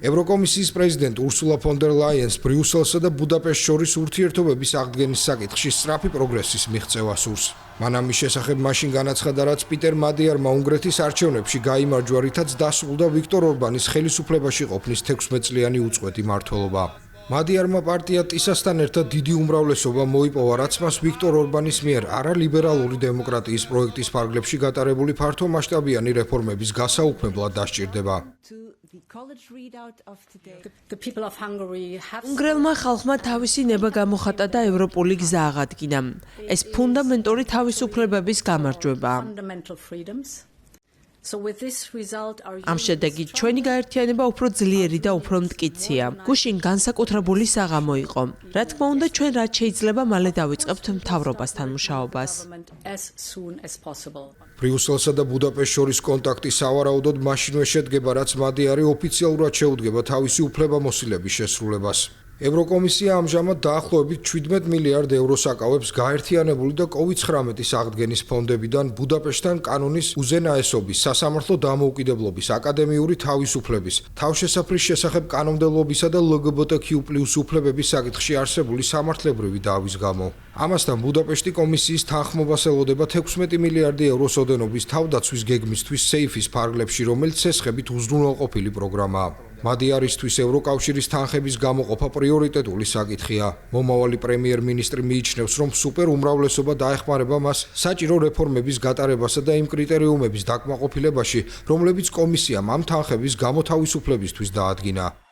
ევროკომისიის პრეზიდენტ ურსულა ფონ დერ ლაიენს ბრიუსელსა და ბუდაპეშტს შორის ურთიერთობების აღდგენის საკითხში სწრაფი პროგრესის მიღწევა სურს. მან ამის შესახებ მაშინ განაცხადა, რაც პიტერ მადიარმა უნგრეთის არჩევნებში გაიმარჯვა, რითაც დასრულდა ვიქტორ ორბანის ხელისუფლებაში ყოფნის 16 წლიანი უწყვეტი მმართველობა. მადიარმა პარტია ტისასთან ერთად დიდი უმრავლესობა მოიპოვა, რაც მას ვიქტორ ორბანის მიერ არალიბერალური დემოკრატიის პროექტის ფარგლებში გატარებული ფართო მასშტაბიანი რეფორმების გასაუქმებლად დასჭირდება. უნგრელმა ხალხმა თავისი ნება გამოხატა და ევროპული გზა აღადგინა. ეს ფუნდამენტური თავისუფლებების გამარჯვებაა. ამ შედეგით ჩვენი გაერთიანება უფრო ძლიერი და უფრო მტკიცეა. გუშინ განსაკუთრებული საღამო იყო. რა თქმა უნდა, ჩვენ რაც შეიძლება მალე დავიწყებთ მთავრობასთან მუშაობას. ბრიუსელსა და ბუდაპეშტს შორის კონტაქტი სავარაუდოდ მაშინვე შედგება, რაც მადიარი ოფიციალურად შეუდგება თავისი უფლებამოსილების შესრულებას. ევროკომისია ამჟამად დაახლოებით 17 მილიარდ ევროს აკავებს გაერთიანებული და COVID-19-ის აღდგენის ფონდებიდან ბუდაპეშტთან კანონის უზენაესობის, სასამართლო დამოუკიდებლობის, აკადემიური თავისუფლების, თავშესაფრის შესახებ კანონმდებლობისა და LGBTQ+ უფლებების საკითხში არსებული სამართლებრივი დავის გამო. ამასთან ბუდაპეშტი კომისიის თანხმობას ელოდება 16 მილიარდი ევროს ოდენობის თავდაცვის გეგმისთვის სეიფის ფარგლებში, რომელიც სესხებით უზრუნველყოფილი პროგრამაა. მადიარისთვის ევროკავშირის თანხების გამოყოფა პრიორიტეტული საკითხია. მომავალი პრემიერ-მინისტრი მიიჩნევს, რომ სუპერ უმრავლესობა დაეხმარება მას საჭირო რეფორმების გატარებასა და იმ კრიტერიუმების დაკმაყოფილებაში, რომლებიც კომისიამ ამ თანხების გამოთავისუფლებისთვის დაადგინა.